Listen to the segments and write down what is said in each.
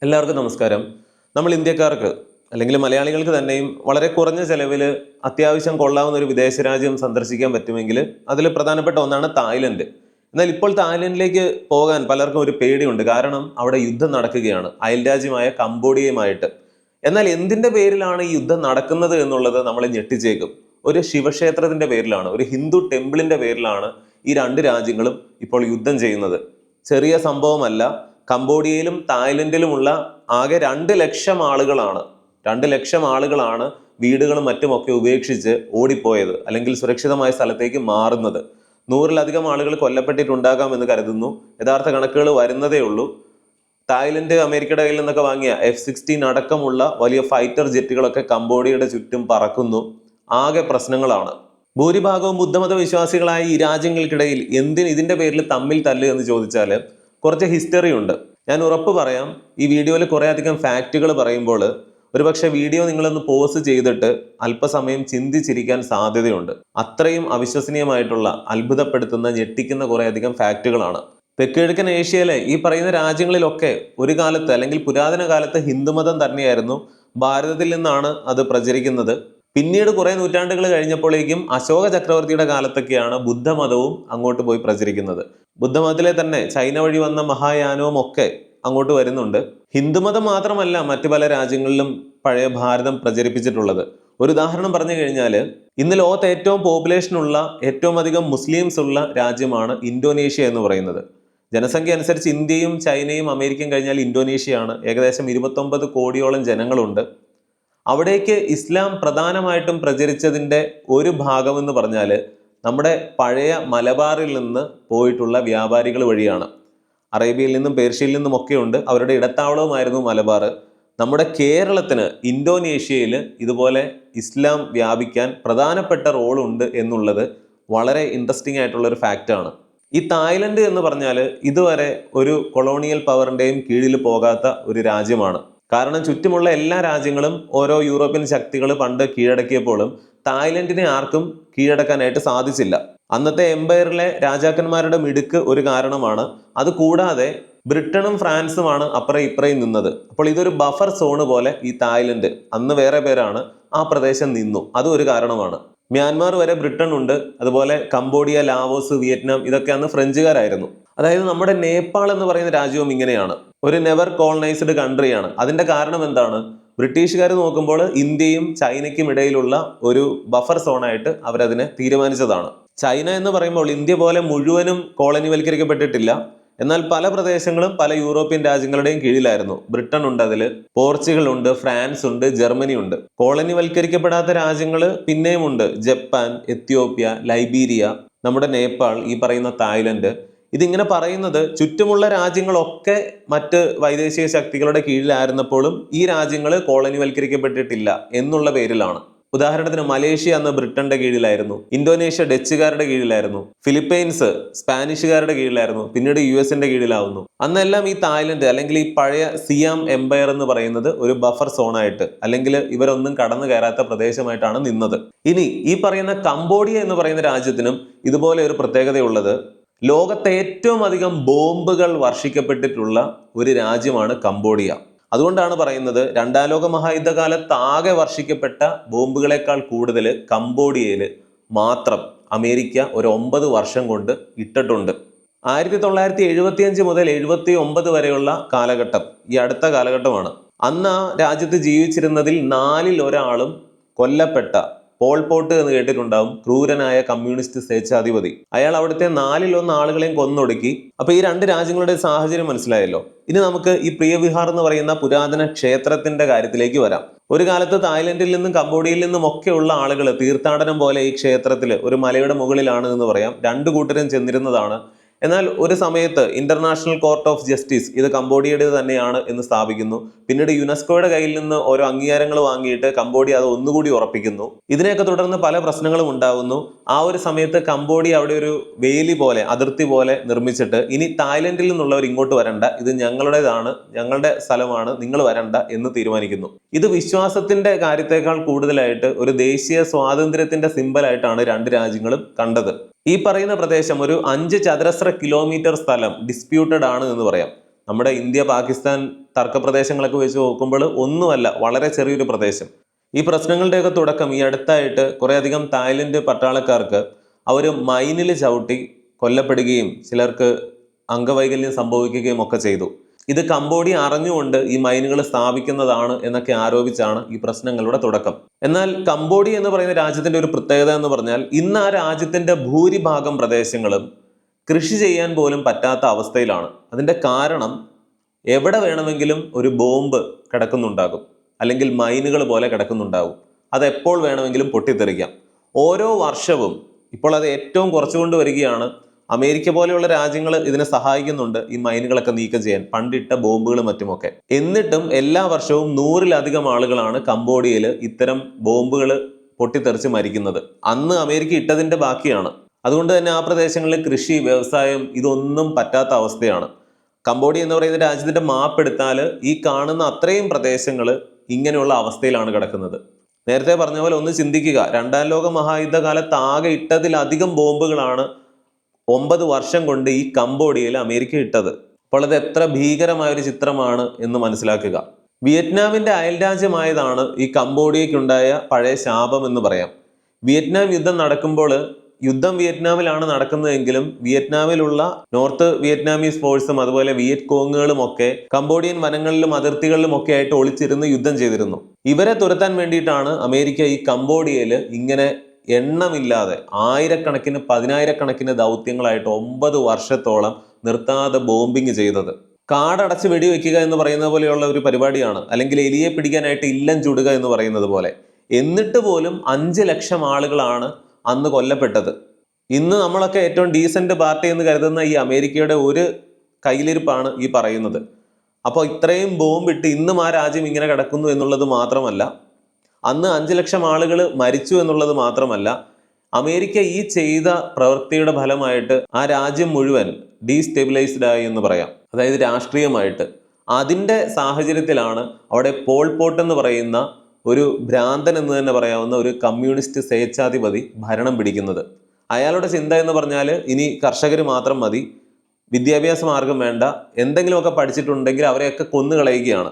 എല്ലാവർക്കും നമസ്കാരം. നമ്മൾ ഇന്ത്യക്കാർക്ക് അല്ലെങ്കിൽ മലയാളികൾക്ക് തന്നെയും വളരെ കുറഞ്ഞ ചെലവിൽ അത്യാവശ്യം കൊള്ളാവുന്ന ഒരു വിദേശ രാജ്യം സന്ദർശിക്കാൻ പറ്റുമെങ്കിൽ അതിൽ പ്രധാനപ്പെട്ട ഒന്നാണ് തായ്ലൻഡ്. എന്നാൽ ഇപ്പോൾ തായ്ലൻഡിലേക്ക് പോകാൻ പലർക്കും ഒരു പേടിയുണ്ട്. കാരണം അവിടെ യുദ്ധം നടക്കുകയാണ് അയൽരാജ്യമായ കംബോഡിയയുമായിട്ട്. എന്നാൽ എന്തിന്റെ പേരിലാണ് ഈ യുദ്ധം നടക്കുന്നത് എന്നുള്ളത് നമ്മളെ ഞെട്ടിച്ചേക്കും. ഒരു ശിവക്ഷേത്രത്തിന്റെ പേരിലാണ്, ഒരു ഹിന്ദു ടെമ്പിളിന്റെ പേരിലാണ് ഈ രണ്ട് രാജ്യങ്ങളും ഇപ്പോൾ യുദ്ധം ചെയ്യുന്നത്. ചെറിയ സംഭവമല്ല. കംബോഡിയയിലും തായ്ലൻഡിലുമുള്ള ആകെ 2 ലക്ഷം ആളുകളാണ് 2 ലക്ഷം ആളുകളാണ് വീടുകളും മറ്റുമൊക്കെ ഉപേക്ഷിച്ച് ഓടിപ്പോയത് അല്ലെങ്കിൽ സുരക്ഷിതമായ സ്ഥലത്തേക്ക് മാറുന്നത്. 100-ലധികം ആളുകൾ കൊല്ലപ്പെട്ടിട്ടുണ്ടാകാം എന്ന് കരുതുന്നു. യഥാർത്ഥ കണക്കുകൾ വരുന്നതേ ഉള്ളൂ. തായ്ലൻഡ് അമേരിക്കയുടെ കയ്യിൽ നിന്നൊക്കെ വാങ്ങിയ F-16 അടക്കമുള്ള വലിയ ഫൈറ്റർ ജെറ്റുകളൊക്കെ കംബോഡിയയുടെ ചുറ്റും പറക്കുന്നു. ആകെ പ്രശ്നങ്ങളാണ്. ഭൂരിഭാഗവും ബുദ്ധമത വിശ്വാസികളായ ഈ രാജ്യങ്ങൾക്കിടയിൽ എന്തിന് ഇതിന്റെ പേരിൽ തമ്മിൽ തല്ല് എന്ന് ചോദിച്ചാൽ കുറച്ച് ഹിസ്റ്ററി ഉണ്ട്. ഞാൻ ഉറപ്പ് പറയാം, ഈ വീഡിയോയിൽ കുറേ അധികം ഫാക്റ്റുകൾ പറയുമ്പോൾ ഒരുപക്ഷെ വീഡിയോ നിങ്ങളൊന്ന് പോസ് ചെയ്തിട്ട് അല്പസമയം ചിന്തിച്ചിരിക്കാൻ സാധ്യതയുണ്ട്. അത്രയും അവിശ്വസനീയമായിട്ടുള്ള, അത്ഭുതപ്പെടുത്തുന്ന, ഞെട്ടിക്കുന്ന കുറേ അധികം ഫാക്റ്റുകളാണ്. തെക്കുകിഴക്കൻ ഏഷ്യയിലെ ഈ പറയുന്ന രാജ്യങ്ങളിലൊക്കെ ഒരു കാലത്ത് അല്ലെങ്കിൽ പുരാതന കാലത്ത് ഹിന്ദുമതം തന്നെയായിരുന്നു. ഭാരതത്തിൽ നിന്നാണ് അത് പ്രചരിക്കുന്നത്. പിന്നീട് കുറെ നൂറ്റാണ്ടുകൾ കഴിഞ്ഞപ്പോഴേക്കും അശോക ചക്രവർത്തിയുടെ കാലത്തൊക്കെയാണ് ബുദ്ധമതവും അങ്ങോട്ട് പോയി പ്രചരിക്കുന്നത്. ബുദ്ധമതത്തിലെ തന്നെ ചൈന വഴി വന്ന മഹായാനവും ഒക്കെ അങ്ങോട്ട് വരുന്നുണ്ട്. ഹിന്ദുമതം മാത്രമല്ല മറ്റു പല രാജ്യങ്ങളിലും പഴയ ഭാരതം പ്രചരിപ്പിച്ചിട്ടുള്ളത്. ഒരു ഉദാഹരണം പറഞ്ഞു കഴിഞ്ഞാൽ, ഇന്ന് ലോകത്ത് ഏറ്റവും പോപ്പുലേഷനുള്ള, ഏറ്റവും അധികം മുസ്ലിംസ് ഉള്ള രാജ്യമാണ് ഇന്തോനേഷ്യ എന്ന് പറയുന്നത്. ജനസംഖ്യ അനുസരിച്ച് ഇന്ത്യയും ചൈനയും അമേരിക്കയും കഴിഞ്ഞാൽ ഇന്തോനേഷ്യയാണ്. ഏകദേശം 29 കോടിയോളം ജനങ്ങളുണ്ട്. അവിടേക്ക് ഇസ്ലാം പ്രധാനമായിട്ടും പ്രചരിച്ചതിൻ്റെ ഒരു ഭാഗമെന്ന് പറഞ്ഞാൽ നമ്മുടെ പഴയ മലബാറിൽ നിന്ന് പോയിട്ടുള്ള വ്യാപാരികൾ വഴിയാണ്. അറേബ്യയിൽ നിന്നും പേർഷ്യയിൽ നിന്നും ഒക്കെ ഉണ്ട്. അവരുടെ ഇടത്താവളവുമായിരുന്നു മലബാർ. നമ്മുടെ കേരളത്തിന് ഇന്തോനേഷ്യയിൽ ഇതുപോലെ ഇസ്ലാം വ്യാപിക്കാൻ പ്രധാനപ്പെട്ട റോളുണ്ട് എന്നുള്ളത് വളരെ ഇൻട്രസ്റ്റിംഗ് ആയിട്ടുള്ള ഒരു ഫാക്റ്റാണ്. ഈ തായ്ലൻഡ് എന്ന് പറഞ്ഞാൽ ഇതുവരെ ഒരു കൊളോണിയൽ പവറിൻ്റെയും കീഴിൽ പോകാത്ത ഒരു രാജ്യമാണ്. കാരണം ചുറ്റുമുള്ള എല്ലാ രാജ്യങ്ങളും ഓരോ യൂറോപ്യൻ ശക്തികൾ പണ്ട് കീഴടക്കിയപ്പോഴും തായ്ലൻഡിനെ ആർക്കും കീഴടക്കാനായിട്ട് സാധിച്ചില്ല. അന്നത്തെ എംപയറിലെ രാജാക്കന്മാരുടെ മിടുക്ക് ഒരു കാരണമാണ്. അത് കൂടാതെ ബ്രിട്ടനും ഫ്രാൻസുമാണ് അപ്പുറം ഇപ്പുറയും നിന്നത്. അപ്പോൾ ഇതൊരു ബഫർ സോണ് പോലെ ഈ തായ്ലൻഡ്, അന്ന് വേറെ പേരാണ്, ആ പ്രദേശം നിന്നു. അതും ഒരു കാരണമാണ്. മ്യാൻമാർ വരെ ബ്രിട്ടൻ ഉണ്ട്. അതുപോലെ കംബോഡിയ, ലാവോസ്, വിയറ്റ്നാം ഇതൊക്കെ അന്ന് ഫ്രഞ്ചുകാരായിരുന്നു. അതായത് നമ്മുടെ നേപ്പാൾ എന്ന് പറയുന്ന രാജ്യവും ഇങ്ങനെയാണ്. ഒരു നെവർ കോളനൈസ്ഡ് കൺട്രിയാണ്. അതിന്റെ കാരണം എന്താണ്? ബ്രിട്ടീഷുകാർ നോക്കുമ്പോൾ ഇന്ത്യയും ചൈനയ്ക്കും ഇടയിലുള്ള ഒരു ബഫർ സോണായിട്ട് അവരതിനെ തീരുമാനിച്ചതാണ്. ചൈന എന്ന് പറയുമ്പോൾ ഇന്ത്യ പോലെ മുഴുവനും കോളനിവൽക്കരിക്കപ്പെട്ടിട്ടില്ല. എന്നാൽ പല പ്രദേശങ്ങളും പല യൂറോപ്യൻ രാജ്യങ്ങളുടെയും കീഴിലായിരുന്നു. ബ്രിട്ടൻ ഉണ്ട്, അതിൽ പോർച്ചുഗൽ ഉണ്ട്, ഫ്രാൻസ് ഉണ്ട്, ജർമ്മനി ഉണ്ട്. കോളനിവൽക്കരിക്കപ്പെടാത്ത രാജ്യങ്ങൾ പിന്നെയും ഉണ്ട്. ജപ്പാൻ, എത്യോപ്യ, ലൈബീരിയ, നമ്മുടെ നേപ്പാൾ, ഈ പറയുന്ന തായ്ലൻഡ്. ഇതിങ്ങനെ പറയുന്നത് ചുറ്റുമുള്ള രാജ്യങ്ങളൊക്കെ മറ്റ് വൈദേശിക ശക്തികളുടെ കീഴിലായിരുന്നപ്പോഴും ഈ രാജ്യങ്ങൾ കോളനിവൽക്കരിക്കപ്പെട്ടിട്ടില്ല എന്നുള്ള പേരിലാണ്. ഉദാഹരണത്തിന് മലേഷ്യ അന്ന് ബ്രിട്ടന്റെ കീഴിലായിരുന്നു, ഇന്തോനേഷ്യ ഡച്ചുകാരുടെ കീഴിലായിരുന്നു, ഫിലിപ്പൈൻസ് സ്പാനിഷുകാരുടെ കീഴിലായിരുന്നു, പിന്നീട് US-ന്റെ കീഴിലാവുന്നു. അന്നെല്ലാം ഈ തായ്ലൻഡ് അല്ലെങ്കിൽ ഈ പഴയ സിയാം എംപയർ എന്ന് പറയുന്നത് ഒരു ബഫർ സോണായിട്ട്, അല്ലെങ്കിൽ ഇവരൊന്നും കടന്നു കയറാത്ത പ്രദേശമായിട്ടാണ് നിന്നത്. ഇനി ഈ പറയുന്ന കംബോഡിയ എന്ന് പറയുന്ന രാജ്യത്തിനും ഇതുപോലെ ഒരു പ്രത്യേകതയുള്ളത്, ലോകത്തെ ഏറ്റവും അധികം ബോംബുകൾ വർഷിക്കപ്പെട്ടിട്ടുള്ള ഒരു രാജ്യമാണ് കംബോഡിയ. അതുകൊണ്ടാണ് പറയുന്നത്, 2ാം ലോക മഹായുദ്ധകാലത്ത് ആകെ വർഷിക്കപ്പെട്ട ബോംബുകളെക്കാൾ കൂടുതൽ കംബോഡിയയിൽ മാത്രം അമേരിക്ക ഒരു 9 വർഷം കൊണ്ട് ഇട്ടിട്ടുണ്ട്. 1975 മുതൽ 79 വരെയുള്ള കാലഘട്ടം ഈ അടുത്ത കാലഘട്ടമാണ്. അന്ന് ആ രാജ്യത്ത് ജീവിച്ചിരുന്നതിൽ 4-ൽ ഒരാളും കൊല്ലപ്പെട്ട പോൾ പോട്ട് എന്ന് കേട്ടിട്ടുണ്ടാവും. ക്രൂരനായ കമ്മ്യൂണിസ്റ്റ് സ്വേച്ഛാധിപതി. അയാൾ അവിടുത്തെ 4-ൽ 1 ആളുകളെയും കൊന്നൊടുക്കി. അപ്പൊ ഈ 2 രാജ്യങ്ങളുടെ സാഹചര്യം മനസ്സിലായല്ലോ. ഇനി നമുക്ക് ഈ പ്രിയ വിഹാർ എന്ന് പറയുന്ന പുരാതന ക്ഷേത്രത്തിന്റെ കാര്യത്തിലേക്ക് വരാം. ഒരു കാലത്ത് തായ്ലൻഡിൽ നിന്നും കംബോഡിയയിൽ നിന്നും ഒക്കെ ഉള്ള ആളുകൾ തീർത്ഥാടനം പോലെ ഈ ക്ഷേത്രത്തിൽ, ഒരു മലയുടെ മുകളിലാണ് എന്ന് പറയാം, 2 കൂട്ടരും ചെന്നിരുന്നതാണ്. എന്നാൽ ഒരു സമയത്ത് ഇന്റർനാഷണൽ കോർട്ട് ഓഫ് ജസ്റ്റിസ് ഇത് കംബോഡിയയുടെ തന്നെയാണ് എന്ന് സ്ഥാപിക്കുന്നു. പിന്നീട് യുനെസ്കോയുടെ കയ്യിൽ നിന്ന് ഓരോ അംഗീകാരങ്ങൾ വാങ്ങിയിട്ട് കംബോഡിയ അത് ഒന്നുകൂടി ഉറപ്പിക്കുന്നു. ഇതിനെയൊക്കെ തുടർന്ന് പല പ്രശ്നങ്ങളും ഉണ്ടാകുന്നു. ആ ഒരു സമയത്ത് കംബോഡിയ അവിടെ ഒരു വേലി പോലെ, അതിർത്തി പോലെ നിർമ്മിച്ചിട്ട് ഇനി തായ്ലൻഡിൽ നിന്നുള്ളവർ ഇങ്ങോട്ട് വരണ്ട, ഇത് ഞങ്ങളുടേതാണ്, ഞങ്ങളുടെ സ്ഥലമാണ്, നിങ്ങൾ വരണ്ട എന്ന് തീരുമാനിക്കുന്നു. ഇത് വിശ്വാസത്തിന്റെ കാര്യത്തെക്കാൾ കൂടുതലായിട്ട് ഒരു ദേശീയ സ്വാതന്ത്ര്യത്തിന്റെ സിമ്പലായിട്ടാണ് 2 രാജ്യങ്ങളും കണ്ടത്. ഈ പറയുന്ന പ്രദേശം ഒരു 5 ചതുരശ്ര കിലോമീറ്റർ സ്ഥലം ഡിസ്പ്യൂട്ടഡ് ആണ് എന്ന് പറയാം. നമ്മുടെ ഇന്ത്യ പാകിസ്ഥാൻ തർക്ക പ്രദേശങ്ങളൊക്കെ വെച്ച് നോക്കുമ്പോൾ ഒന്നുമല്ല, വളരെ ചെറിയൊരു പ്രദേശം. ഈ പ്രശ്നങ്ങളുടെയൊക്കെ തുടക്കം ഈ അടുത്തായിട്ട് കുറേയധികം തായ്ലൻഡ് പട്ടാളക്കാർക്ക് അവർ മൈനിൽ ചവിട്ടി കൊല്ലപ്പെടുകയും ചിലർക്ക് അംഗവൈകല്യം സംഭവിക്കുകയും ഒക്കെ ചെയ്തു. ഇത് കംബോഡിയ അറിഞ്ഞുകൊണ്ട് ഈ മൈനുകൾ സ്ഥാപിക്കുന്നതാണ് എന്നൊക്കെ ആരോപിച്ചാണ് ഈ പ്രശ്നങ്ങളുടെ തുടക്കം. എന്നാൽ കംബോഡിയ എന്ന് പറയുന്ന രാജ്യത്തിന്റെ ഒരു പ്രത്യേകത എന്ന് പറഞ്ഞാൽ ഇന്ന് ആ രാജ്യത്തിന്റെ ഭൂരിഭാഗം പ്രദേശങ്ങളും കൃഷി ചെയ്യാൻ പോലും പറ്റാത്ത അവസ്ഥയിലാണ്. അതിന്റെ കാരണം എവിടെ വേണമെങ്കിലും ഒരു ബോംബ് കിടക്കുന്നുണ്ടാകും, അല്ലെങ്കിൽ മൈനുകൾ പോലെ കിടക്കുന്നുണ്ടാകും. അത് എപ്പോൾ വേണമെങ്കിലും പൊട്ടിത്തെറിക്കാം. ഓരോ വർഷവും ഇപ്പോൾ അത് ഏറ്റവും കുറച്ചുകൊണ്ട് വരികയാണ്. അമേരിക്ക പോലെയുള്ള രാജ്യങ്ങൾ ഇതിനെ സഹായിക്കുന്നുണ്ട് ഈ മൈനുകളൊക്കെ നീക്കം ചെയ്യാൻ, പണ്ടിട്ട ബോംബുകളും മറ്റുമൊക്കെ. എന്നിട്ടും എല്ലാ വർഷവും 100-ലധികം ആളുകളാണ് കംബോഡിയയിൽ ഇത്തരം ബോംബുകൾ പൊട്ടിത്തെറിച്ച് മരിക്കുന്നത്. അന്ന് അമേരിക്ക ഇട്ടതിന്റെ ബാക്കിയാണ്. അതുകൊണ്ട് തന്നെ ആ പ്രദേശങ്ങളിൽ കൃഷി, വ്യവസായം ഇതൊന്നും പറ്റാത്ത അവസ്ഥയാണ്. കംബോഡിയ എന്ന് പറയുന്ന രാജ്യത്തിന്റെ മാപ്പ് എടുത്താൽ ഈ കാണുന്ന അത്രയും പ്രദേശങ്ങൾ ഇങ്ങനെയുള്ള അവസ്ഥയിലാണ് കിടക്കുന്നത്. നേരത്തെ പറഞ്ഞ പോലെ ഒന്ന് ചിന്തിക്കുക, 2ാം ലോക മഹായുദ്ധകാലത്ത് ആകെ ഇട്ടതിലധികം ബോംബുകളാണ് 9 വർഷം കൊണ്ട് ഈ കംബോഡിയയിൽ അമേരിക്ക ഇട്ടത്. അപ്പോൾ അത് എത്ര ഭീകരമായ ഒരു ചിത്രമാണ് എന്ന് മനസ്സിലാക്കുക. വിയറ്റ്നാമിന്റെ അയൽരാജ്യമായതാണ് ഈ കംബോഡിയയ്ക്കുണ്ടായ പഴയ ശാപം എന്ന് പറയാം. വിയറ്റ്നാം യുദ്ധം നടക്കുമ്പോൾ യുദ്ധം വിയറ്റ്നാമിലാണ് നടക്കുന്നതെങ്കിലും വിയറ്റ്നാമിലുള്ള നോർത്ത് വിയറ്റ്നാമീസ് ഫോഴ്സും അതുപോലെ വിയറ്റ് കോങ്ങുകളും ഒക്കെ കംബോഡിയൻ വനങ്ങളിലും അതിർത്തികളിലും ഒക്കെ ആയിട്ട് ഒളിച്ചിരുന്ന് യുദ്ധം ചെയ്തിരുന്നു. ഇവരെ തുരത്താൻ വേണ്ടിയിട്ടാണ് അമേരിക്ക ഈ കംബോഡിയയിൽ ഇങ്ങനെ എണ്ണമില്ലാതെ ആയിരക്കണക്കിന് 10,000-കണക്കിന് ദൗത്യങ്ങളായിട്ട് 9 വർഷത്തോളം നിർത്താതെ ബോംബിങ് ചെയ്തത്. കാടടച്ച് വെടിവെക്കുക എന്ന് പറയുന്ന പോലെയുള്ള ഒരു പരിപാടിയാണ്, അല്ലെങ്കിൽ എലിയെ പിടിക്കാനായിട്ട് ഇല്ലം ചുടുക എന്ന് പറയുന്നത് പോലെ. എന്നിട്ട് പോലും 5 ലക്ഷം ആളുകളാണ് അന്ന് കൊല്ലപ്പെട്ടത്. ഇന്ന് നമ്മളൊക്കെ ഏറ്റവും ഡീസന്റ് പാർട്ടി എന്ന് കരുതുന്ന ഈ അമേരിക്കയുടെ ഒരു കയ്യിലിരിപ്പാണ് ഈ പറയുന്നത്. അപ്പോൾ ഇത്രയും ബോംബിട്ട് ഇന്നും ആ രാജ്യം ഇങ്ങനെ കിടക്കുന്നു എന്നുള്ളത് മാത്രമല്ല, അന്ന് 5 ലക്ഷം ആളുകൾ മരിച്ചു എന്നുള്ളത് മാത്രമല്ല, അമേരിക്ക ഈ ചെയ്ത പ്രവൃത്തിയുടെ ഫലമായിട്ട് ആ രാജ്യം മുഴുവൻ ഡീസ്റ്റെബിലൈസ്ഡ് ആയി എന്ന് പറയാം, അതായത് രാഷ്ട്രീയമായിട്ട്. അതിൻ്റെ സാഹചര്യത്തിലാണ് അവിടെ പോൾ പോട്ട് എന്ന് പറയുന്ന ഒരു ഭ്രാന്തൻ എന്ന് തന്നെ പറയാവുന്ന ഒരു കമ്മ്യൂണിസ്റ്റ് സ്വേച്ഛാധിപതി ഭരണം പിടിക്കുന്നത്. അയാളുടെ ചിന്ത എന്ന് പറഞ്ഞാൽ ഇനി കർഷകർ മാത്രം മതി, വിദ്യാഭ്യാസ മാർഗം വേണ്ട, എന്തെങ്കിലുമൊക്കെ പഠിച്ചിട്ടുണ്ടെങ്കിൽ അവരെയൊക്കെ കൊന്നുകളയുകയാണ്.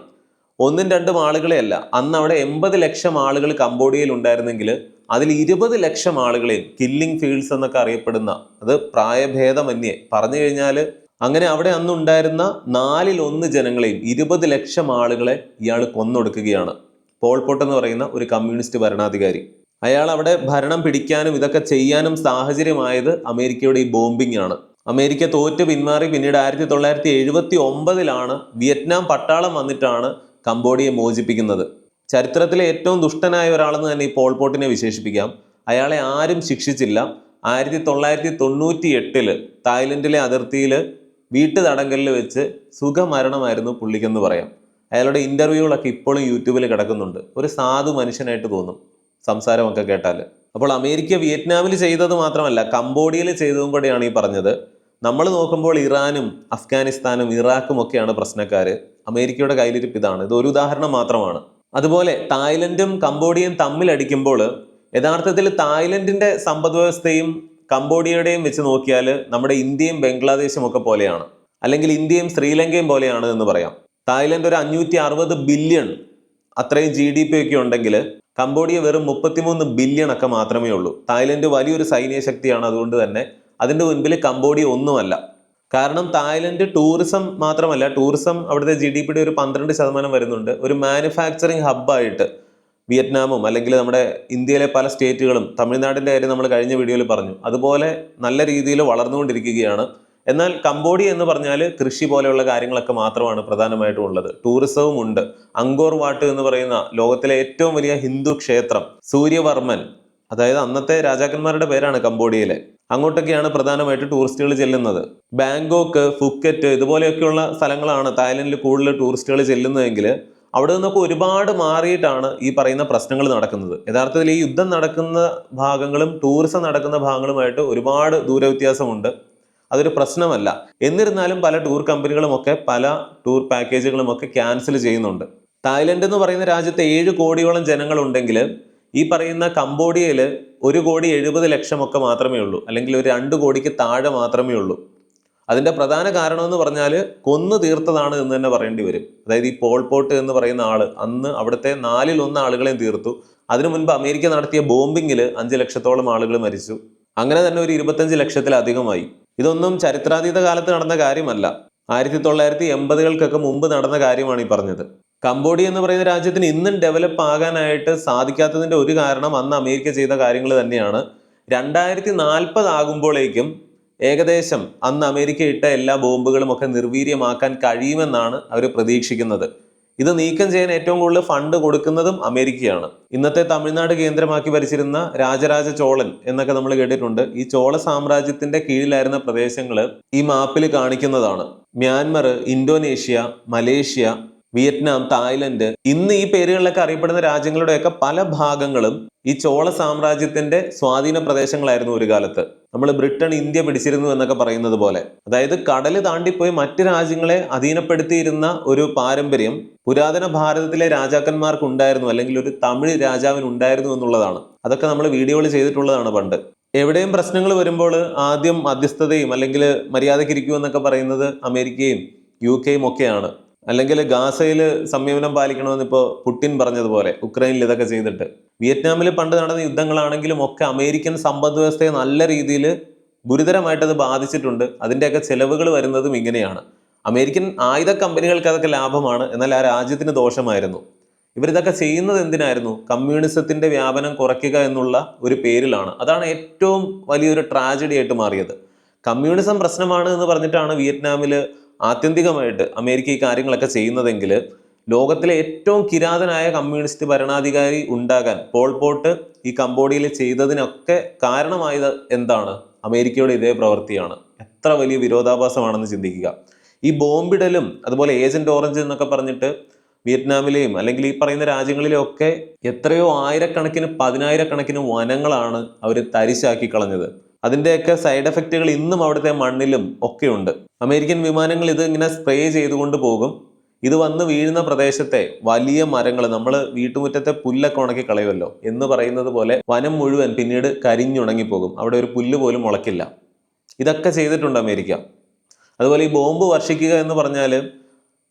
1-2 ആളുകളെ അല്ല, അന്ന് അവിടെ 80 ലക്ഷം ആളുകൾ കംബോഡിയയിൽ ഉണ്ടായിരുന്നെങ്കിൽ അതിൽ 20 ലക്ഷം ആളുകളെയും കില്ലിംഗ് ഫീൽഡ്സ് എന്നൊക്കെ അറിയപ്പെടുന്ന, അത് പ്രായഭേദമന്യേ പറഞ്ഞു കഴിഞ്ഞാൽ അങ്ങനെ അവിടെ അന്ന് ഉണ്ടായിരുന്ന 4-1 ജനങ്ങളെയും 20 ലക്ഷം ആളുകളെ ഇയാൾ കൊന്നൊടുക്കുകയാണ്. പോൾ പോട്ട് എന്ന് പറയുന്ന ഒരു കമ്മ്യൂണിസ്റ്റ് ഭരണാധികാരി. അയാൾ അവിടെ ഭരണം പിടിക്കാനും ഇതൊക്കെ ചെയ്യാനും സാഹചര്യമായത് അമേരിക്കയുടെ ഈ ബോംബിംഗ് ആണ്. അമേരിക്ക തോറ്റ് പിന്മാറി പിന്നീട് 1979-ലാണ് വിയറ്റ്നാം പട്ടാളം വന്നിട്ടാണ് കംബോഡിയയെ മോചിപ്പിക്കുന്നത്. ചരിത്രത്തിലെ ഏറ്റവും ദുഷ്ടനായ ഒരാളെന്ന് തന്നെ ഈ പോൾ പോട്ടിനെ വിശേഷിപ്പിക്കാം. അയാളെ ആരും ശിക്ഷിച്ചില്ല. 1998 തായ്ലൻഡിലെ അതിർത്തിയിൽ വീട്ടുതടങ്കലിൽ വെച്ച് സുഖമരണമായിരുന്നു പുള്ളിക്കെന്ന് പറയാം. അയാളുടെ ഇന്റർവ്യൂകളൊക്കെ ഇപ്പോഴും യൂട്യൂബിൽ കിടക്കുന്നുണ്ട്. ഒരു സാധു മനുഷ്യനായിട്ട് തോന്നും സംസാരമൊക്കെ കേട്ടാൽ. അപ്പോൾ അമേരിക്ക വിയറ്റ്നാമിൽ ചെയ്തത് മാത്രമല്ല, കംബോഡിയയിൽ ചെയ്തതും കൂടെയാണ് ഈ പറഞ്ഞത്. നമ്മൾ നോക്കുമ്പോൾ ഇറാനും അഫ്ഗാനിസ്ഥാനും ഇറാഖും ഒക്കെയാണ് പ്രശ്നക്കാർ. അമേരിക്കയുടെ കയ്യിലിരിപ്പ് ഇതാണ്. ഇത് ഒരു ഉദാഹരണം മാത്രമാണ്. അതുപോലെ തായ്ലൻഡും കംബോഡിയയും തമ്മിലടിക്കുമ്പോൾ യഥാർത്ഥത്തിൽ തായ്ലൻഡിന്റെ സമ്പദ് വ്യവസ്ഥയും കംബോഡിയയുടെയും വെച്ച് നോക്കിയാൽ നമ്മുടെ ഇന്ത്യയും ബംഗ്ലാദേശും ഒക്കെ പോലെയാണ്, അല്ലെങ്കിൽ ഇന്ത്യയും ശ്രീലങ്കയും പോലെയാണ് എന്ന് പറയാം. തായ്ലൻഡ് ഒരു 560 ബില്യൺ അത്രയും GDP ഒക്കെ ഉണ്ടെങ്കിൽ കംബോഡിയ വെറും 33 ബില്യൺ ഒക്കെ മാത്രമേ ഉള്ളൂ. തായ്ലൻഡ് വലിയൊരു സൈനിക ശക്തിയാണ്. അതുകൊണ്ട് തന്നെ അതിൻ്റെ മുൻപിൽ കംബോഡിയ ഒന്നുമല്ല. കാരണം തായ്ലൻഡ് ടൂറിസം മാത്രമല്ല, ടൂറിസം അവിടുത്തെ GDPയുടെ ഒരു 12% വരുന്നുണ്ട്. ഒരു മാനുഫാക്ചറിങ് ഹബ്ബായിട്ട് വിയറ്റ്നാമും അല്ലെങ്കിൽ നമ്മുടെ ഇന്ത്യയിലെ പല സ്റ്റേറ്റുകളും, തമിഴ്നാടിൻ്റെ കാര്യം നമ്മൾ കഴിഞ്ഞ വീഡിയോയിൽ പറഞ്ഞു, അതുപോലെ നല്ല രീതിയിൽ വളർന്നുകൊണ്ടിരിക്കുകയാണ്. എന്നാൽ കംബോഡിയ എന്ന് പറഞ്ഞാൽ കൃഷി പോലെയുള്ള കാര്യങ്ങളൊക്കെ മാത്രമാണ് പ്രധാനമായിട്ടും ഉള്ളത്. ടൂറിസവും ഉണ്ട്. അങ്കോർ വാട്ട് എന്ന് പറയുന്ന ലോകത്തിലെ ഏറ്റവും വലിയ ഹിന്ദു ക്ഷേത്രം, സൂര്യവർമ്മൻ, അതായത് അന്നത്തെ രാജാക്കന്മാരുടെ പേരാണ് കംബോഡിയയിലെ, അങ്ങോട്ടൊക്കെയാണ് പ്രധാനമായിട്ട് ടൂറിസ്റ്റുകൾ ചെല്ലുന്നത്. ബാങ്കോക്ക്, ഫുക്കറ്റ് ഇതുപോലെയൊക്കെയുള്ള സ്ഥലങ്ങളാണ് തായ്ലൻഡിൽ കൂടുതൽ ടൂറിസ്റ്റുകൾ ചെല്ലുന്നതെങ്കിൽ അവിടെ നിന്നൊക്കെ ഒരുപാട് മാറിയിട്ടാണ് ഈ പറയുന്ന പ്രശ്നങ്ങൾ നടക്കുന്നത്. യഥാർത്ഥത്തിൽ ഈ യുദ്ധം നടക്കുന്ന ഭാഗങ്ങളും ടൂറിസം നടക്കുന്ന ഭാഗങ്ങളുമായിട്ട് ഒരുപാട് ദൂരവ്യത്യാസമുണ്ട്. അതൊരു പ്രശ്നമല്ല. എന്നിരുന്നാലും പല ടൂർ കമ്പനികളും ഒക്കെ പല ടൂർ പാക്കേജുകളും ഒക്കെ ക്യാൻസൽ ചെയ്യുന്നുണ്ട്. തായ്ലൻഡ് എന്ന് പറയുന്ന രാജ്യത്ത് 7 കോടിയോളം ജനങ്ങളുണ്ടെങ്കിൽ ഈ പറയുന്ന കംബോഡിയയിൽ 1,70,00,000 ഒക്കെ മാത്രമേ ഉള്ളൂ, അല്ലെങ്കിൽ ഒരു 2 കോടിക്ക് താഴെ മാത്രമേ ഉള്ളൂ. അതിന്റെ പ്രധാന കാരണം എന്ന് പറഞ്ഞാൽ കൊന്നു തീർത്തതാണ് എന്ന് തന്നെ പറയേണ്ടി വരും. അതായത് ഈ പോൾ പോട്ട് എന്ന് പറയുന്ന ആള് അന്ന് അവിടുത്തെ 1/4 ആളുകളെയും തീർത്തു. അതിനു മുൻപ് അമേരിക്ക നടത്തിയ ബോംബിങ്ങിൽ 5 ലക്ഷത്തോളം ആളുകൾ മരിച്ചു. അങ്ങനെ തന്നെ ഒരു 25 ലക്ഷത്തിലധികമായി. ഇതൊന്നും ചരിത്രാതീത കാലത്ത് നടന്ന കാര്യമല്ല. 1980കൾക്കൊക്കെ മുമ്പ് നടന്ന കാര്യമാണ് ഈ പറഞ്ഞത്. കംബോഡിയ എന്ന് പറയുന്ന രാജ്യത്തിന് ഇന്നും ഡെവലപ്പ് ആകാനായിട്ട് സാധിക്കാത്തതിന്റെ ഒരു കാരണം അന്ന് അമേരിക്ക ചെയ്ത കാര്യങ്ങൾ തന്നെയാണ്. 2040 ആകുമ്പോഴേക്കും ഏകദേശം അന്ന് അമേരിക്ക ഇട്ട എല്ലാ ബോംബുകളും ഒക്കെ നിർവീര്യമാക്കാൻ കഴിയുമെന്നാണ് അവർ പ്രതീക്ഷിക്കുന്നത്. ഇത് നീക്കം ചെയ്യാൻ ഏറ്റവും കൂടുതൽ ഫണ്ട് കൊടുക്കുന്നതും അമേരിക്കയാണ്. ഇന്നത്തെ തമിഴ്നാട് കേന്ദ്രമാക്കി ഭരിച്ചിരുന്ന രാജരാജ ചോളൻ എന്നൊക്കെ നമ്മൾ കേട്ടിട്ടുണ്ട്. ഈ ചോള സാമ്രാജ്യത്തിന്റെ കീഴിലായിരുന്ന പ്രദേശങ്ങൾ ഈ മാപ്പിൽ കാണിക്കുന്നതാണ്. Myanmar, Indonesia, Malaysia, Vietnam, Thailand, ഇന്ന് ഈ പേരുകളിലൊക്കെ അറിയപ്പെടുന്ന രാജ്യങ്ങളുടെയൊക്കെ പല ഭാഗങ്ങളും ഈ ചോള സാമ്രാജ്യത്തിന്റെ സ്വാധീന പ്രദേശങ്ങളായിരുന്നു ഒരു കാലത്ത്. നമ്മൾ ബ്രിട്ടൻ ഇന്ത്യ പിടിച്ചിരുന്നു എന്നൊക്കെ പറയുന്നത് പോലെ. അതായത് കടല് താണ്ടിപ്പോയി മറ്റ് രാജ്യങ്ങളെ അധീനപ്പെടുത്തിയിരുന്ന ഒരു പാരമ്പര്യം പുരാതന ഭാരതത്തിലെ രാജാക്കന്മാർക്ക് ഉണ്ടായിരുന്നു, അല്ലെങ്കിൽ ഒരു തമിഴ് രാജാവിന് ഉണ്ടായിരുന്നു എന്നുള്ളതാണ്. അതൊക്കെ നമ്മൾ വീഡിയോകൾ ചെയ്തിട്ടുള്ളതാണ് പണ്ട്. എവിടെയും പ്രശ്നങ്ങൾ വരുമ്പോൾ ആദ്യം മധ്യസ്ഥതയും അല്ലെങ്കിൽ മര്യാദയ്ക്ക് ഇരിക്കൂ എന്നൊക്കെ പറയുന്നത് അമേരിക്കയും UK ഒക്കെയാണ്. അല്ലെങ്കിൽ ഗാസയിൽ സംയമനം പാലിക്കണമെന്ന് ഇപ്പോൾ പുടിൻ പറഞ്ഞതുപോലെ ഉക്രൈനിൽ ഇതൊക്കെ ചെയ്തിട്ട്. വിയറ്റ്നാമിൽ പണ്ട് നടന്ന യുദ്ധങ്ങളാണെങ്കിലും ഒക്കെ അമേരിക്കൻ സമ്പദ് വ്യവസ്ഥയെ നല്ല രീതിയിൽ ഗുരുതരമായിട്ടത് ബാധിച്ചിട്ടുണ്ട്. അതിൻ്റെയൊക്കെ ചെലവുകൾ വരുന്നതും ഇങ്ങനെയാണ്. അമേരിക്കൻ ആയുധ കമ്പനികൾക്ക് അതൊക്കെ ലാഭമാണ്, എന്നാൽ ആ രാജ്യത്തിന് ദോഷമായിരുന്നു. ഇവരിതൊക്കെ ചെയ്യുന്നത് എന്തിനായിരുന്നു? കമ്മ്യൂണിസത്തിന്റെ വ്യാപനം കുറയ്ക്കുക എന്നുള്ള ഒരു പേരിലാണ്. അതാണ് ഏറ്റവും വലിയൊരു ട്രാജഡി ആയിട്ട് മാറിയത്. കമ്മ്യൂണിസം പ്രശ്നമാണ് എന്ന് പറഞ്ഞിട്ടാണ് വിയറ്റ്നാമിൽ ആത്യന്തികമായിട്ട് അമേരിക്ക ഈ കാര്യങ്ങളൊക്കെ ചെയ്യുന്നതെങ്കിൽ ലോകത്തിലെ ഏറ്റവും കിരാതനായ കമ്മ്യൂണിസ്റ്റ് ഭരണാധികാരി ഉണ്ടാകാൻ പോൾ പോട്ട് ഈ കംബോഡിയയിൽ ചെയ്തതിനൊക്കെ കാരണമായത് എന്താണ്? അമേരിക്കയുടെ ഇതേ പ്രവൃത്തിയാണ്. എത്ര വലിയ വിരോധാഭാസമാണെന്ന് ചിന്തിക്കുക. ഈ ബോംബിടലും അതുപോലെ ഏജന്റ് ഓറഞ്ച് എന്നൊക്കെ പറഞ്ഞിട്ട് വിയറ്റ്നാമിലെയും അല്ലെങ്കിൽ ഈ പറയുന്ന രാജ്യങ്ങളിലും ഒക്കെ എത്രയോ ആയിരക്കണക്കിന് 10,000കണക്കിന് വനങ്ങളാണ് അവർ തരിശാക്കി കളഞ്ഞത്. അതിൻ്റെയൊക്കെ സൈഡ് എഫക്റ്റുകൾ ഇന്നും അവിടുത്തെ മണ്ണിലും ഒക്കെ ഉണ്ട്. അമേരിക്കൻ വിമാനങ്ങൾ ഇത് ഇങ്ങനെ സ്പ്രേ ചെയ്തുകൊണ്ട് പോകും. ഇത് വന്ന് വീഴുന്ന പ്രദേശത്തെ വലിയ മരങ്ങൾ, നമ്മൾ വീട്ടുമുറ്റത്തെ പുല്ലൊക്കെ ഉണക്കി കളയുമല്ലോ എന്ന് പറയുന്നത് പോലെ വനം മുഴുവൻ പിന്നീട് കരിഞ്ഞുണങ്ങിപ്പോകും. അവിടെ ഒരു പുല്ല് പോലും മുളക്കില്ല. ഇതൊക്കെ ചെയ്തിട്ടുണ്ട് അമേരിക്ക. അതുപോലെ ഈ ബോംബ് വർഷിക്കുക എന്ന് പറഞ്ഞാൽ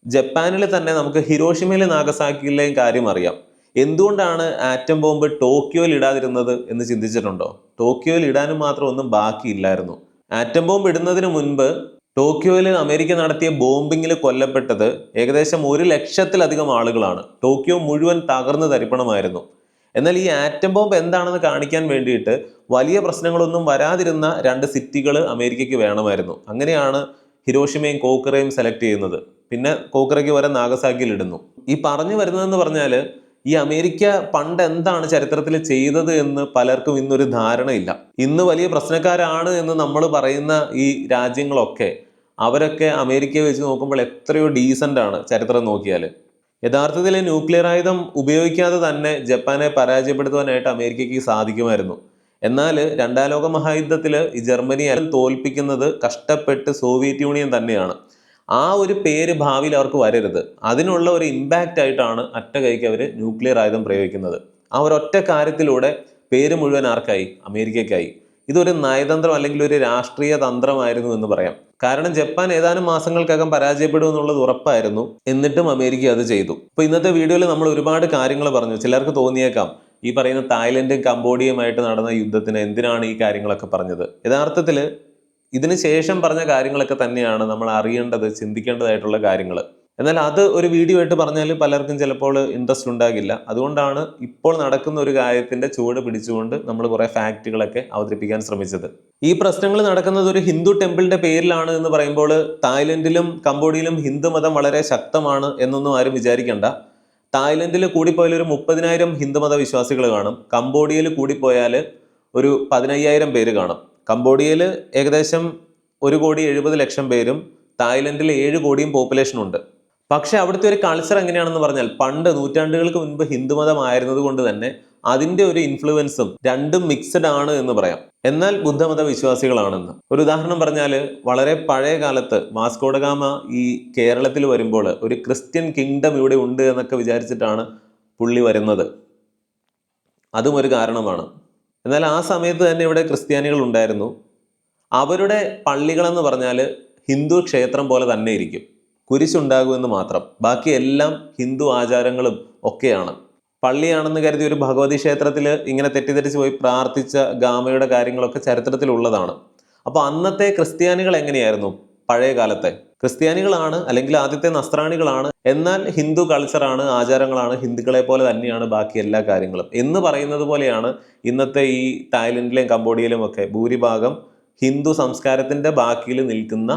ജപ്പാനിൽ തന്നെ നമുക്ക് ഹിരോഷിമയിലെ നാഗസാക്കിയിലെയും കാര്യം അറിയാം. എന്തുകൊണ്ടാണ് ആറ്റം ബോംബ് ടോക്കിയോയിൽ ഇടാതിരുന്നത് എന്ന് ചിന്തിച്ചിട്ടുണ്ടോ? ടോക്കിയോയിൽ ഇടാനും മാത്രം ഒന്നും ബാക്കിയില്ലായിരുന്നു. ആറ്റം ബോംബ് ഇടുന്നതിന് മുൻപ് ടോക്കിയോയിൽ അമേരിക്ക നടത്തിയ ബോംബിങ്ങിൽ കൊല്ലപ്പെട്ടത് ഏകദേശം 1 ലക്ഷത്തിലധികം ആളുകളാണ്. ടോക്കിയോ മുഴുവൻ തകർന്ന് തരിപ്പണമായിരുന്നു. എന്നാൽ ഈ ആറ്റം ബോംബ് എന്താണെന്ന് കാണിക്കാൻ വേണ്ടിയിട്ട് വലിയ പ്രശ്നങ്ങളൊന്നും വരാതിരുന്ന 2 സിറ്റികൾ അമേരിക്കയ്ക്ക് വേണമായിരുന്നു. അങ്ങനെയാണ് ഹിരോഷിമയും കോക്കറയും സെലക്ട് ചെയ്യുന്നത്. പിന്നെ കോക്കറയ്ക്ക് വരെ നാഗസാക്കിയിൽ ഇടുന്നു. ഈ പറഞ്ഞു വരുന്നതെന്ന് പറഞ്ഞാൽ ഈ അമേരിക്ക പണ്ട് എന്താണ് ചരിത്രത്തിൽ ചെയ്തത് എന്ന് പലർക്കും ഇന്നൊരു ധാരണയില്ല. ഇന്ന് വലിയ പ്രശ്നക്കാരാണ് എന്ന് നമ്മൾ പറയുന്ന ഈ രാജ്യങ്ങളൊക്കെ അവരൊക്കെ അമേരിക്കയെ വെച്ച് നോക്കുമ്പോൾ എത്രയോ ഡീസൻ്റ് ആണ് ചരിത്രം നോക്കിയാൽ. യഥാർത്ഥത്തിൽ ന്യൂക്ലിയർ ആയുധം ഉപയോഗിക്കാതെ തന്നെ ജപ്പാനെ പരാജയപ്പെടുത്തുവാനായിട്ട് അമേരിക്കയ്ക്ക് സാധിക്കുമായിരുന്നു. എന്നാൽ 2ാം ലോക മഹായുദ്ധത്തിൽ ഈ ജർമ്മനിയെ തോൽപ്പിക്കുന്നത് കഷ്ടപ്പെട്ട് സോവിയറ്റ് യൂണിയൻ തന്നെയാണ്. ആ ഒരു പേര് ഭാവിയിൽ അവർക്ക് വരരുത്. അതിനുള്ള ഒരു ഇമ്പാക്റ്റ് ആയിട്ടാണ് അറ്റ കൈക്ക് അവർ ന്യൂക്ലിയർ ആയുധം പ്രയോഗിക്കുന്നത്. ആ ഒരൊറ്റ കാര്യത്തിലൂടെ പേര് മുഴുവൻ ആർക്കായി? അമേരിക്കയ്ക്കായി. ഇതൊരു നയതന്ത്രം അല്ലെങ്കിൽ ഒരു രാഷ്ട്രീയ തന്ത്രമായിരുന്നു എന്ന് പറയാം. കാരണം ജപ്പാൻ ഏതാനും മാസങ്ങൾക്കകം പരാജയപ്പെടും എന്നുള്ളത് ഉറപ്പായിരുന്നു. എന്നിട്ടും അമേരിക്ക അത് ചെയ്തു. അപ്പോൾ ഇന്നത്തെ വീഡിയോയിൽ നമ്മൾ ഒരുപാട് കാര്യങ്ങൾ പറഞ്ഞു. ചിലർക്ക് തോന്നിയേക്കാം ഈ പറയുന്ന തായ്ലൻഡും കംബോഡിയയുമായിട്ട് നടന്ന യുദ്ധത്തിന് എന്തിനാണ് ഈ കാര്യങ്ങളൊക്കെ പറഞ്ഞത്. യഥാർത്ഥത്തിൽ ഇതിന് ശേഷം പറഞ്ഞ കാര്യങ്ങളൊക്കെ തന്നെയാണ് നമ്മൾ അറിയേണ്ടത്, ചിന്തിക്കേണ്ടതായിട്ടുള്ള കാര്യങ്ങൾ. എന്നാൽ അത് ഒരു വീഡിയോ ആയിട്ട് പറഞ്ഞാൽ പലർക്കും ചിലപ്പോൾ ഇൻട്രസ്റ്റ് ഉണ്ടാകില്ല. അതുകൊണ്ടാണ് ഇപ്പോൾ നടക്കുന്ന ഒരു കാര്യത്തിന്റെ ചുവട് പിടിച്ചുകൊണ്ട് നമ്മൾ കുറെ ഫാക്റ്റുകളൊക്കെ അവതരിപ്പിക്കാൻ ശ്രമിച്ചത്. ഈ പ്രശ്നങ്ങൾ നടക്കുന്നത് ഒരു ഹിന്ദു ടെമ്പിളിന്റെ പേരിലാണ് എന്ന് പറയുമ്പോൾ തായ്ലൻഡിലും കംബോഡിയയിലും ഹിന്ദു മതം വളരെ ശക്തമാണ് എന്നൊന്നും ആരും വിചാരിക്കേണ്ട. തായ്ലൻഡിൽ കൂടിപ്പോയാൽ ഒരു 30,000 ഹിന്ദുമത വിശ്വാസികൾ കാണും. കംബോഡിയയിൽ കൂടിപ്പോയാൽ ഒരു 15,000 പേര് കാണും. കംബോഡിയയിൽ ഏകദേശം 1,70,00,000 പേരും തായ്ലൻഡിൽ 7 കോടിയും പോപ്പുലേഷൻ ഉണ്ട്. പക്ഷെ അവിടുത്തെ ഒരു കൾച്ചർ എങ്ങനെയാണെന്ന് പറഞ്ഞാൽ പണ്ട് നൂറ്റാണ്ടുകൾക്ക് മുൻപ് ഹിന്ദുമതമായിരുന്നത് കൊണ്ട് തന്നെ അതിന്റെ ഒരു ഇൻഫ്ലുവൻസും രണ്ടും മിക്സഡ് ആണ് എന്ന് പറയാം. എന്നാൽ ബുദ്ധമത വിശ്വാസികളാണെന്ന് ഒരു ഉദാഹരണം പറഞ്ഞാൽ വളരെ പഴയ കാലത്ത് വാസ്കോ ഡ ഗാമ ഈ കേരളത്തിൽ വരുമ്പോൾ ഒരു ക്രിസ്ത്യൻ കിങ്ഡം ഇവിടെ ഉണ്ട് എന്നൊക്കെ വിചാരിച്ചിട്ടാണ് പുള്ളി വരുന്നത്. അതും ഒരു കാരണമാണ്. എന്നാൽ ആ സമയത്ത് തന്നെ ഇവിടെ ക്രിസ്ത്യാനികൾ ഉണ്ടായിരുന്നു. അവരുടെ പള്ളികളെന്ന് പറഞ്ഞാൽ ഹിന്ദു ക്ഷേത്രം പോലെ തന്നെ ഇരിക്കും. കുരിശുണ്ടാകുമെന്ന് മാത്രം. ബാക്കി എല്ലാം ഹിന്ദു ആചാരങ്ങളും ഒക്കെയാണ്. പള്ളിയാണെന്ന് കരുതി ഒരു ഭഗവതി ക്ഷേത്രത്തിൽ ഇങ്ങനെ തെറ്റിദ്ധരിച്ച് പോയി പ്രാർത്ഥിച്ച ഗാമയുടെ കാര്യങ്ങളൊക്കെ ചരിത്രത്തിലുള്ളതാണ്. അപ്പോൾ അന്നത്തെ ക്രിസ്ത്യാനികൾ എങ്ങനെയായിരുന്നു? പഴയ കാലത്തെ ക്രിസ്ത്യാനികളാണ്, അല്ലെങ്കിൽ ആദ്യത്തെ നസ്രാണികളാണ്, എന്നാൽ ഹിന്ദു കൾച്ചറാണ്, ആചാരങ്ങളാണ്, ഹിന്ദുക്കളെ പോലെ തന്നെയാണ് ബാക്കി എല്ലാ കാര്യങ്ങളും എന്ന് പറയുന്നത് പോലെയാണ് ഇന്നത്തെ ഈ തായ്ലൻഡിലെയും കംബോഡിയയിലും ഒക്കെ ഭൂരിഭാഗം ഹിന്ദു സംസ്കാരത്തിൻ്റെ ബാക്കിയിൽ നിൽക്കുന്ന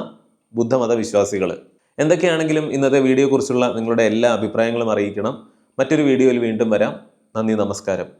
ബുദ്ധമത വിശ്വാസികൾ. എന്തൊക്കെയാണെങ്കിലും ഇന്നത്തെ വീഡിയോയെക്കുറിച്ചുള്ള നിങ്ങളുടെ എല്ലാ അഭിപ്രായങ്ങളും അറിയിക്കണം. മറ്റൊരു വീഡിയോയിൽ വീണ്ടും വരാം. നന്ദി, നമസ്കാരം.